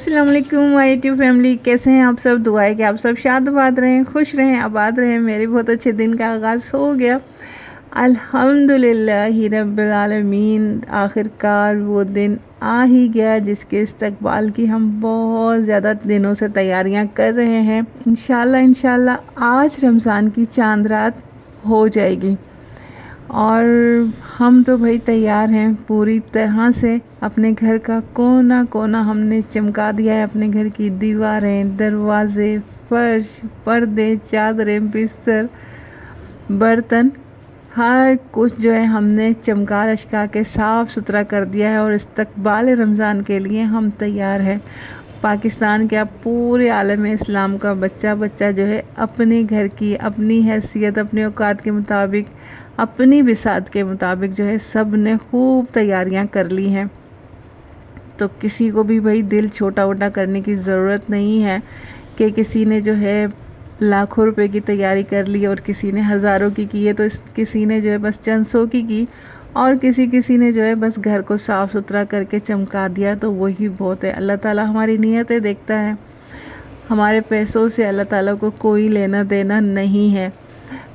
अस्सलाम वालेकुम my YouTube family, कैसे हैं आप सब। दुआ है कि आप सब शाद-बाद रहें, खुश रहें, आबाद रहें। मेरे बहुत अच्छे दिन का आगाज़ हो गया अल्हम्दुलिल्लाहि रब्बिल आलमीन। आखिरकार वो दिन आ ही गया जिसके इस्तकबाल की हम बहुत ज़्यादा दिनों से तैयारियां कर रहे हैं। इंशाल्लाह आज रमज़ान की चांद रात हो जाएगी और हम तो भाई तैयार हैं पूरी तरह से। अपने घर का कोना कोना हमने चमका दिया है। अपने घर की दीवारें, दरवाज़े, फर्श, पर्दे, चादरें, बिस्तर, बर्तन, हर कुछ जो है हमने चमका लशका के साफ़ सुथरा कर दिया है और इस्तकबाल रमज़ान के लिए हम तैयार हैं। पाकिस्तान के पूरे आलम इस्लाम का बच्चा बच्चा जो है अपने घर की अपनी हैसियत, अपने औकात के मुताबिक, अपनी बिसात के मुताबिक जो है सब ने खूब तैयारियां कर ली हैं। तो किसी को भी भाई दिल छोटा वोटा करने की ज़रूरत नहीं है कि किसी ने जो है लाखों रुपए की तैयारी कर ली और किसी ने हज़ारों की है, तो किसी ने जो है बस चंद सौ की और किसी ने जो है बस घर को साफ़ सुथरा करके चमका दिया। तो वही बहुत है। अल्लाह ताला हमारी नीयतें देखता है। हमारे पैसों से अल्लाह ताला को कोई लेना देना नहीं है।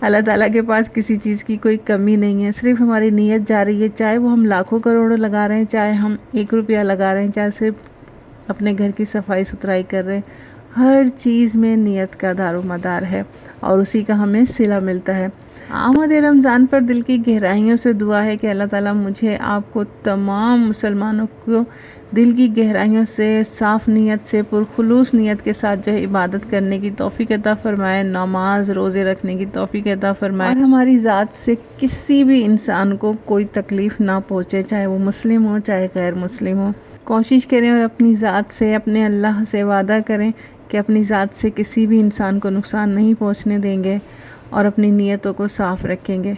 अल्लाह ताला के पास किसी चीज़ की कोई कमी नहीं है। सिर्फ हमारी नीयत जा रही है, चाहे वो हम लाखों करोड़ों लगा रहे हैं, चाहे हम 1 रुपया लगा रहे हैं, चाहे सिर्फ अपने घर की सफाई सुथराई कर रहे हैं। हर चीज़ में नियत का दारोमदार है और उसी का हमें सिला मिलता है। आमद रमज़ान पर दिल की गहराइयों से दुआ है कि अल्लाह ताला मुझे आपको तमाम मुसलमानों को दिल की गहराइयों से साफ़ नीयत से पुरखुलूस नीयत के साथ जो है इबादत करने की तौफ़ीक अता फ़रमाए, नमाज रोज़े रखने की तौफ़ीक अता फ़रमाए और हमारी ज़ात से किसी भी इंसान को कोई तकलीफ़ ना पहुँचे, चाहे वो मुस्लिम हो चाहे गैर मुस्लिम हो। कोशिश करें और अपनी ज़ात से, अपने अल्लाह से वादा करें कि अपनी ज़ात से किसी भी इंसान को नुकसान नहीं पहुँचने देंगे और अपनी नीयतों को साफ़ रखेंगे।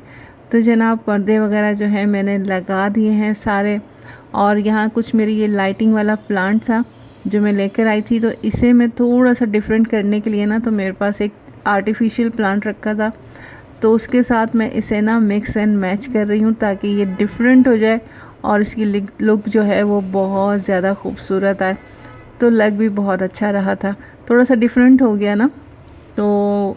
तो जनाब पर्दे वगैरह जो है मैंने लगा दिए हैं सारे। और यहाँ कुछ मेरी ये लाइटिंग वाला प्लांट था जो मैं लेकर आई थी, तो इसे मैं थोड़ा सा डिफरेंट करने के लिए ना, तो मेरे पास एक आर्टिफिशियल प्लांट रखा था, तो उसके साथ मैं इसे ना मिक्स एंड मैच कर रही हूँ ताकि ये डिफरेंट हो जाए और इसकी लुक जो है वो बहुत ज़्यादा खूबसूरत आए। तो लग भी बहुत अच्छा रहा था। थोड़ा सा डिफरेंट हो गया ना, तो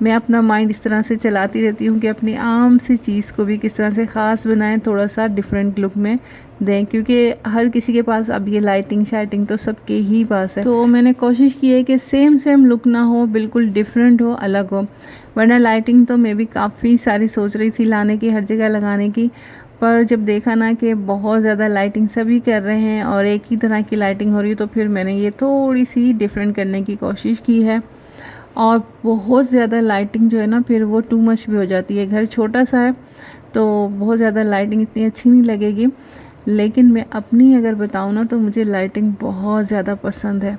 मैं अपना माइंड इस तरह से चलाती रहती हूँ कि अपनी आम सी चीज़ को भी किस तरह से ख़ास बनाएं, थोड़ा सा डिफरेंट लुक में दें, क्योंकि हर किसी के पास अब ये लाइटिंग शाइटिंग तो सबके ही पास है। तो मैंने कोशिश की है कि सेम लुक ना हो, बिल्कुल डिफरेंट हो, अलग हो। वरना लाइटिंग तो मैं भी काफ़ी सारी सोच रही थी लाने की, हर जगह लगाने की, पर जब देखा ना कि बहुत ज़्यादा लाइटिंग सभी कर रहे हैं और एक ही तरह की लाइटिंग हो रही है, तो फिर मैंने ये थोड़ी सी डिफरेंट करने की कोशिश की है। और बहुत ज़्यादा लाइटिंग जो है ना फिर वो टू मच भी हो जाती है। घर छोटा सा है तो बहुत ज़्यादा लाइटिंग इतनी अच्छी नहीं लगेगी, लेकिन मैं अपनी अगर बताऊँ ना तो मुझे लाइटिंग बहुत ज़्यादा पसंद है।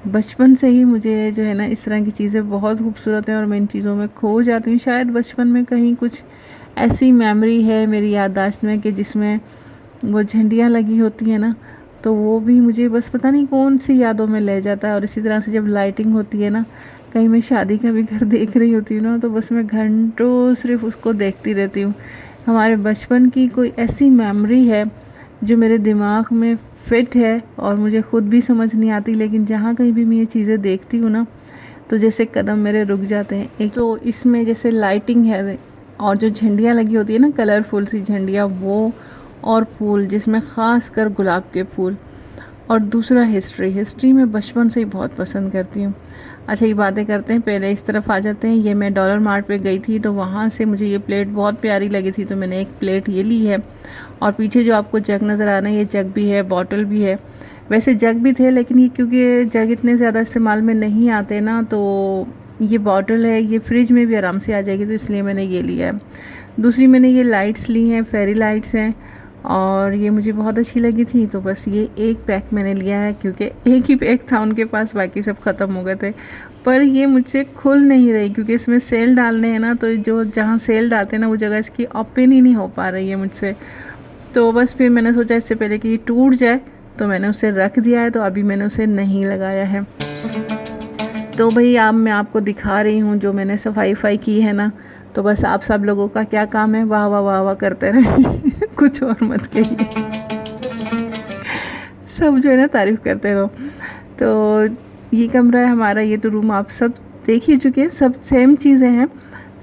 बचपन से ही मुझे जो है ना इस तरह की चीज़ें बहुत खूबसूरत हैं और मैं इन चीज़ों में खो जाती हूँ। शायद बचपन में कहीं कुछ ऐसी मेमोरी है मेरी याददाश्त में कि जिसमें वो झंडियाँ लगी होती हैं ना, तो वो भी मुझे बस पता नहीं कौन सी यादों में ले जाता है। और इसी तरह से जब लाइटिंग होती है ना, कहीं मैं शादी का भी घर देख रही होती हूँ ना, तो बस मैं घंटों सिर्फ उसको देखती रहती हूँ। हमारे बचपन की कोई ऐसी मेमोरी है जो मेरे दिमाग में फिट है और मुझे ख़ुद भी समझ नहीं आती, लेकिन जहाँ कहीं भी मैं ये चीज़ें देखती हूँ ना, तो जैसे कदम मेरे रुक जाते हैं। एक तो इसमें जैसे लाइटिंग है और जो झंडियाँ लगी होती है ना, कलरफुल सी झंडियाँ, वो और फूल जिसमें ख़ास कर गुलाब के फूल। और दूसरा हिस्ट्री मैं बचपन से ही बहुत पसंद करती हूँ। अच्छा ये बातें करते हैं, पहले इस तरफ आ जाते हैं। ये मैं डॉलर मार्ट पे गई थी, तो वहाँ से मुझे ये प्लेट बहुत प्यारी लगी थी, तो मैंने एक प्लेट ये ली है। और पीछे जो आपको जग नज़र आ रहा है, ये जग भी है, बॉटल भी है। वैसे जग भी थे, लेकिन ये क्योंकि जग इतने ज़्यादा इस्तेमाल में नहीं आते ना, तो ये बॉटल है, ये फ्रिज में भी आराम से आ जाएगी, तो इसलिए मैंने ये लिया है। दूसरी मैंने ये लाइट्स ली हैं, फेरी लाइट्स हैं, और ये मुझे बहुत अच्छी लगी थी, तो बस ये एक पैक मैंने लिया है, क्योंकि एक ही पैक था उनके पास, बाकी सब ख़त्म हो गए थे। पर ये मुझसे खुल नहीं रही क्योंकि इसमें सेल डालने हैं ना, तो जो जहाँ सेल डालते हैं ना वो जगह इसकी ओपन ही नहीं हो पा रही है मुझसे। तो बस फिर मैंने सोचा इससे पहले कि ये टूट जाए, तो मैंने उसे रख दिया है, तो अभी मैंने उसे नहीं लगाया है। तो भाई अब मैं आपको दिखा रही हूँ जो मैंने सफाई की है ना, तो बस आप सब लोगों का क्या काम है, वाह वाह वाह वाह करते रहे कुछ और मत कहिए, सब जो है ना तारीफ़ करते रहो। तो ये कमरा है हमारा, ये तो रूम आप सब देख ही चुके हैं, सब सेम चीज़ें हैं,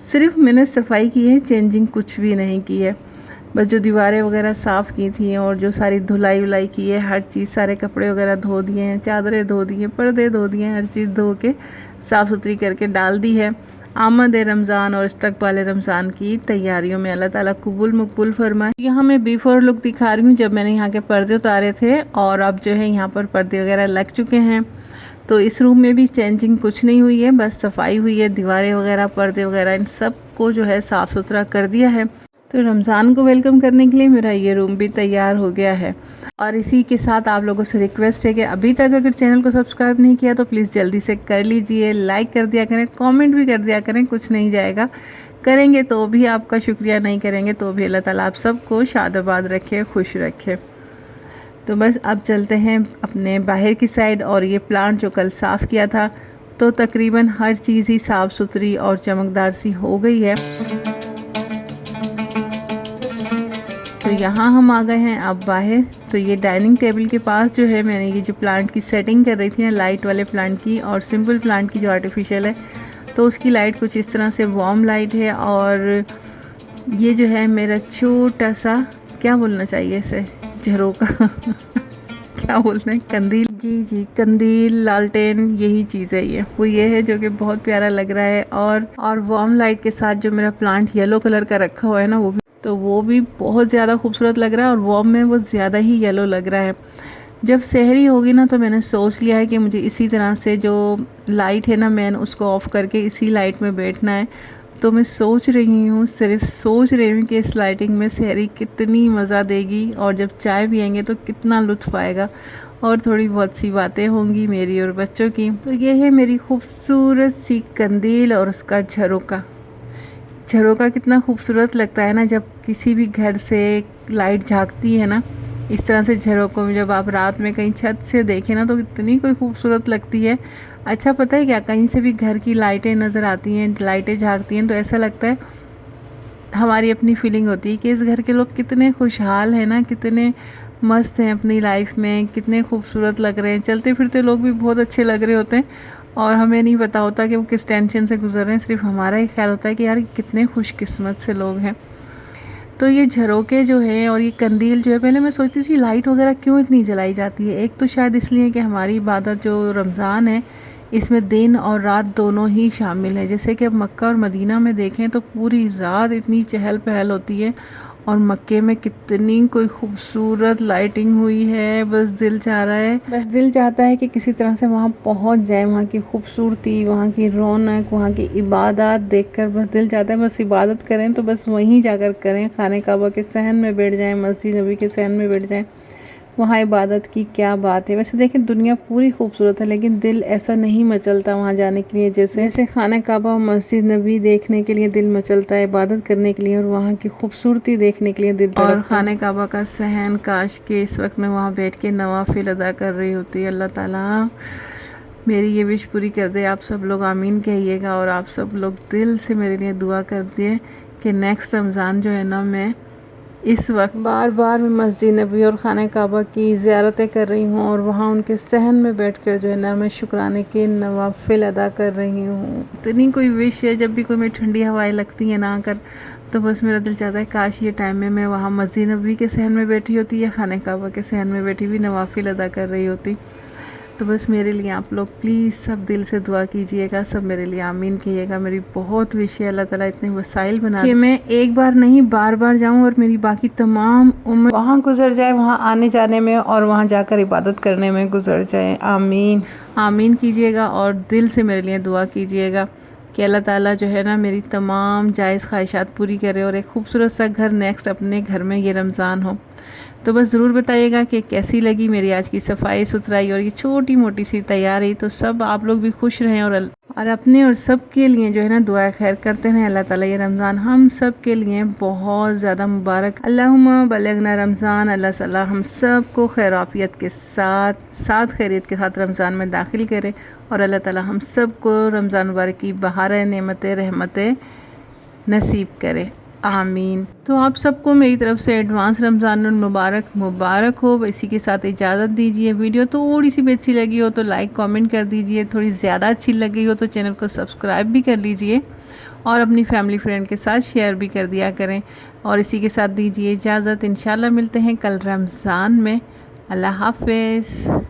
सिर्फ मैंने सफाई की है, चेंजिंग कुछ भी नहीं की है। बस जो दीवारें वगैरह साफ़ की थी और जो सारी धुलाई वुलाई की है, हर चीज़, सारे कपड़े वगैरह धो दिए हैं, चादरें धो दी हैं, पर्दे धो दिए हैं, हर चीज़ धो के साफ़ सुथरी करके डाल दी है। आमद रमज़ान और इस्तकबाल रमज़ान की तैयारियों में अल्लाह ताला कबूल मकबूल फरमाए। यहाँ मैं बिफोर लुक दिखा रही हूँ जब मैंने यहाँ के पर्दे उतारे थे, और अब जो है यहाँ पर पर्दे वगैरह लग चुके हैं। तो इस रूम में भी चेंजिंग कुछ नहीं हुई है, बस सफाई हुई है, दीवारें वगैरह, पर्दे वगैरह, इन सब को जो है साफ़ सुथरा कर दिया है। तो रमज़ान को वेलकम करने के लिए मेरा ये रूम भी तैयार हो गया है। और इसी के साथ आप लोगों से रिक्वेस्ट है कि अभी तक अगर चैनल को सब्सक्राइब नहीं किया तो प्लीज़ जल्दी से कर लीजिए, लाइक कर दिया करें, कमेंट भी कर दिया करें, कुछ नहीं जाएगा, करेंगे तो भी आपका शुक्रिया, नहीं करेंगे तो भी अल्लाह ताला आप सबको शादाबाद रखे, खुश रखे। तो बस अब चलते हैं अपने बाहर की साइड, और ये प्लांट जो कल साफ़ किया था तो तकरीबन हर चीज़ ही साफ़ सुथरी और चमकदार सी हो गई है। तो यहाँ हम आ गए हैं अब बाहर। तो ये डाइनिंग टेबल के पास जो है मैंने ये जो प्लांट की सेटिंग कर रही थी ना, लाइट वाले प्लांट की और सिंपल प्लांट की जो आर्टिफिशियल है, तो उसकी लाइट कुछ इस तरह से वार्म लाइट है। और ये जो है मेरा छोटा सा, क्या बोलना चाहिए इसे, झरोका क्या बोलते हैं, कंदील, जी कंदील, लालटेन, यही चीज़ है ये है जो कि बहुत प्यारा लग रहा है। और वार्म लाइट के साथ जो मेरा प्लांट येलो कलर का रखा हुआ है ना, वो भी बहुत ज़्यादा खूबसूरत लग रहा है, और वार्म में वो ज़्यादा ही येलो लग रहा है। जब सहरी होगी ना तो मैंने सोच लिया है कि मुझे इसी तरह से जो लाइट है ना, मैंने उसको ऑफ़ करके इसी लाइट में बैठना है। तो मैं सोच रही हूँ, सिर्फ सोच रही हूँ कि इस लाइटिंग में सहरी कितनी मज़ा देगी, और जब चाय पियेंगे तो कितना लुत्फ़ आएगा, और थोड़ी बहुत सी बातें होंगी मेरी और बच्चों की। तो ये है मेरी खूबसूरत सी कंदील और उसका झरोका कितना खूबसूरत लगता है ना, जब किसी भी घर से लाइट झांकती है ना, इस तरह से झरोकों में जब आप रात में कहीं छत से देखें ना, तो कितनी कोई खूबसूरत लगती है। अच्छा पता है क्या, कहीं से भी घर की लाइटें नज़र आती हैं, लाइटें झांकती हैं, तो ऐसा लगता है, हमारी अपनी फीलिंग होती है कि इस घर के लोग कितने खुशहाल हैं ना, कितने मस्त हैं अपनी लाइफ में, कितने खूबसूरत लग रहे हैं, चलते फिरते लोग भी बहुत अच्छे लग रहे होते हैं, और हमें नहीं पता होता कि वो किस टेंशन से गुजर रहे हैं, सिर्फ हमारा ही ख्याल होता है कि यार कितने खुशकिस्मत से लोग हैं। तो ये झरोके जो है और ये कंदील जो है, पहले मैं सोचती थी लाइट वगैरह क्यों इतनी जलाई जाती है। एक तो शायद इसलिए कि हमारी इबादत जो रमज़ान है, इसमें दिन और रात दोनों ही शामिल है। जैसे कि अब मक्का और मदीना में देखें तो पूरी रात इतनी चहल पहल होती है, और मक्के में कितनी कोई खूबसूरत लाइटिंग हुई है, बस दिल चाहता है कि किसी तरह से वहाँ पहुँच जाए, वहाँ की खूबसूरती, वहाँ की रौनक, वहाँ की इबादत देखकर बस दिल चाहता है बस इबादत करें तो बस वहीं जाकर करें, खाने काबा के सहन में बैठ जाएं, मस्जिद नबी के सहन में बैठ जाएं, वहाँ इबादत की क्या बात है। वैसे देखें दुनिया पूरी खूबसूरत है, लेकिन दिल ऐसा नहीं मचलता वहाँ जाने के लिए, जैसे खाना काबा मस्जिद नबी देखने के लिए दिल मचलता है, इबादत करने के लिए और वहाँ की खूबसूरती देखने के लिए दिल। और खाना काबा का सहन, काश के इस वक्त मैं वहाँ बैठ के नवाफिल अदा कर रही होती। अल्लाह ताला मेरी ये विश पूरी कर दे। आप सब लोग आमीन कहिएगा, और आप सब लोग दिल से मेरे लिए दुआ कर दिए कि नेक्स्ट रमज़ान जो है ना, मैं इस वक्त बार बार मैं मस्जिद नबी और खाना काबा की ज़ियारतें कर रही हूँ, और वहाँ उनके सहन में बैठकर जो है ना, मैं शुक्राने के नवाफिल अदा कर रही हूँ। इतनी कोई विश है, जब भी कोई मेरी ठंडी हवाएं लगती हैं ना आकर, तो बस मेरा दिल चाहता है काश ये टाइम में मैं वहाँ मस्जिद नबी के सहन में बैठी होती या खाना काबा के सहन में बैठी हुई नवाफिल अदा कर रही होती। तो बस मेरे लिए आप लोग प्लीज़ सब दिल से दुआ कीजिएगा, सब मेरे लिए आमीन कहिएगा। मेरी बहुत विश है अल्लाह ताला इतने वसाइल बना कि मैं एक बार नहीं बार बार जाऊं, और मेरी बाकी तमाम उम्र वहाँ गुजर जाए, वहाँ आने जाने में और वहाँ जाकर इबादत करने में गुजर जाए। आमीन आमीन कीजिएगा, और दिल से मेरे लिए दुआ कीजिएगा कि अल्लाह ताला जो है ना, मेरी तमाम जायज़ ख्वाहिशात पूरी करे, और एक खूबसूरत सा घर नेक्स्ट अपने घर में ये रमज़ान हो। तो बस ज़रूर बताइएगा कि कैसी लगी मेरी आज की सफाई सुथराई और ये छोटी मोटी सी तैयारी। तो सब आप लोग भी खुश रहें, और अपने और सब के लिए जो है ना दुआ खैर करते रहें। अल्लाह ताला ये रमज़ान हम सब के लिए बहुत ज़्यादा मुबारक। अल्लाहुम्मा बल्लिगना रमज़ान। अल्लाह ताला हम सब को खैर आफियत के साथ खैरियत के साथ रमज़ान में दाखिल करे, और अल्लाह ताला हम सब को रमज़ान मुबारक की बहार नेमतें रहमतें नसीब करे। आमीन। तो आप सबको मेरी तरफ से एडवांस रमज़ान मुबारक हो। इसी के साथ इजाज़त दीजिए। वीडियो थोड़ी सी भी अच्छी लगी हो तो लाइक कमेंट कर दीजिए, थोड़ी ज़्यादा अच्छी लगी हो तो चैनल को सब्सक्राइब भी कर लीजिए और अपनी फैमिली फ्रेंड के साथ शेयर भी कर दिया करें। और इसी के साथ दीजिए इजाज़त। इंशाल्लाह मिलते हैं कल रमज़ान में। अल्लाह हाफ़िज़।